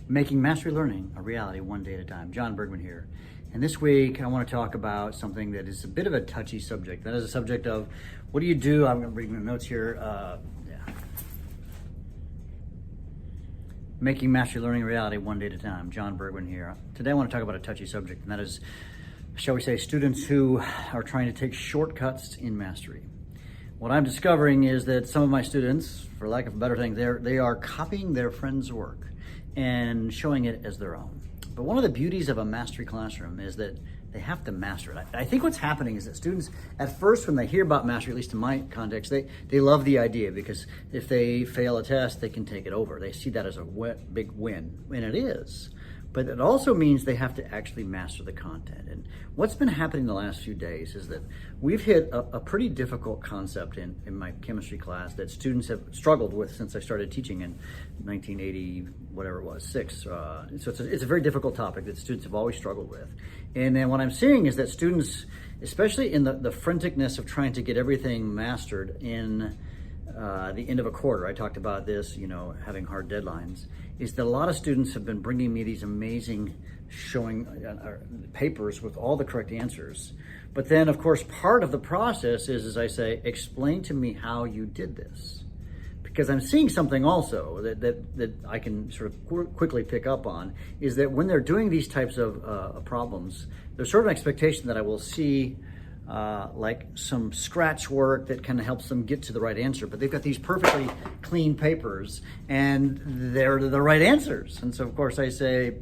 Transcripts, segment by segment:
Making Mastery Learning a reality one day at a time. John Bergman here. And this week I want to talk about something that is a bit of a touchy subject. That is a subject of what do you do? I'm going to read my notes here. Making Mastery Learning a reality one day at a time. John Bergman here. Today I want to talk about a touchy subject, and that is, shall we say, students who are trying to take shortcuts in mastery. What I'm discovering is that some of my students, for lack of a better thing, they are copying their friends' work and showing it as their own. But one of the beauties of a mastery classroom is that they have to master it. I think what's happening is that students, at first, when they hear about mastery, at least in my context, they love the idea, because if they fail a test, they can take it over. They see that as a big win, and it is. But it also means they have to actually master the content. And what's been happening the last few days is that we've hit a pretty difficult concept in my chemistry class that students have struggled with since I started teaching in 1980, whatever it was, 6. So it's a very difficult topic that students have always struggled with. And then what I'm seeing is that students, especially in the franticness of trying to get everything mastered in the end of a quarter, I talked about this, having hard deadlines, is that a lot of students have been bringing me these amazing showing papers with all the correct answers. But then, of course, part of the process is, as I say, explain to me how you did this. Because I'm seeing something also that I can sort of quickly pick up on, is that when they're doing these types of problems, there's sort of an expectation that I will see like some scratch work that kind of helps them get to the right answer, but they've got these perfectly clean papers and they're the right answers. And so of course I say,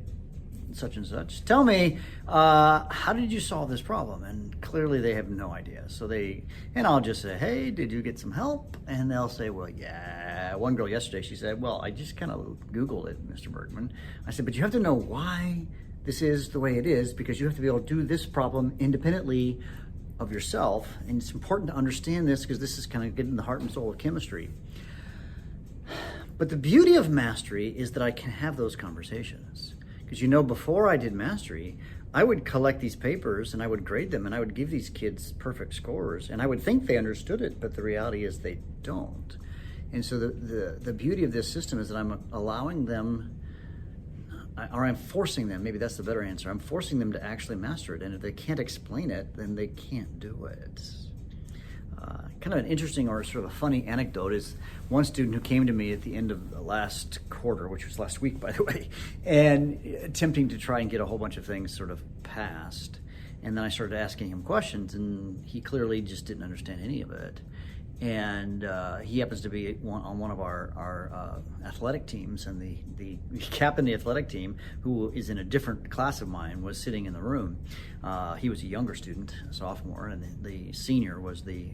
such and such, tell me, how did you solve this problem? And clearly they have no idea. And I'll just say, hey, did you get some help? And they'll say, well, yeah. One girl yesterday, she said, well, I just kind of Googled it, Mr. Bergman. I said, but you have to know why this is the way it is, because you have to be able to do this problem independently of yourself, and it's important to understand this because this is kind of getting the heart and soul of chemistry. But the beauty of mastery is that I can have those conversations, because before I did mastery, I would collect these papers and I would grade them and I would give these kids perfect scores, and I would think they understood it, but the reality is they don't. And so the beauty of this system is that I'm allowing them, or I'm forcing them, maybe that's the better answer, I'm forcing them to actually master it. And if they can't explain it, then they can't do it. Kind of an interesting or sort of a funny anecdote is one student who came to me at the end of the last quarter, which was last week, by the way, and attempting to try and get a whole bunch of things sort of passed. And then I started asking him questions, and he clearly just didn't understand any of it. And he happens to be on one of our athletic teams, and the captain of the athletic team, who is in a different class of mine, was sitting in the room. He was a younger student, a sophomore, and the senior was the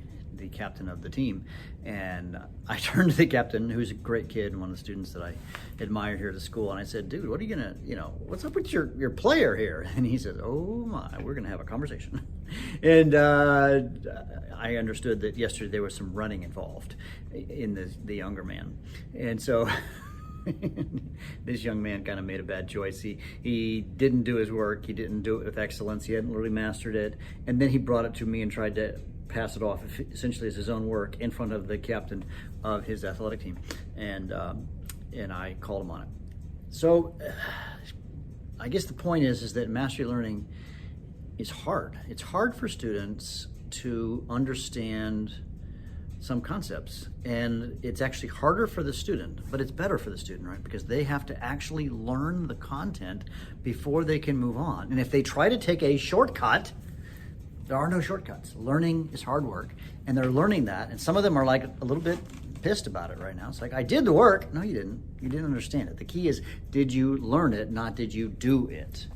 captain of the team. And I turned to the captain, who's a great kid and one of the students that I admire here at the school, and I said, dude, what are you gonna, what's up with your player here? And he said, oh my, we're gonna have a conversation. And I understood that yesterday there was some running involved in the younger man. And so this young man kind of made a bad choice. He didn't do his work. He didn't do it with excellence. He hadn't really mastered it. And then he brought it to me and tried to pass it off essentially as his own work in front of the captain of his athletic team. And I called him on it. So I guess the point is that mastery learning is hard. It's hard for students to understand some concepts, and it's actually harder for the student, but it's better for the student, right? Because they have to actually learn the content before they can move on. And if they try to take a shortcut, there are no shortcuts. Learning is hard work, and they're learning that, and some of them are like a little bit pissed about it right now. It's like, I did the work. No, you didn't. You didn't understand it. The key is, did you learn it, not did you do it?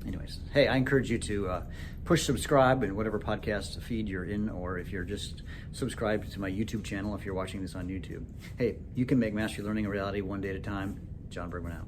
Anyways, hey, I encourage you to push subscribe in whatever podcast feed you're in, or if you're just subscribed to my YouTube channel if you're watching this on YouTube. Hey, you can make mastery learning a reality one day at a time. John Bergman out.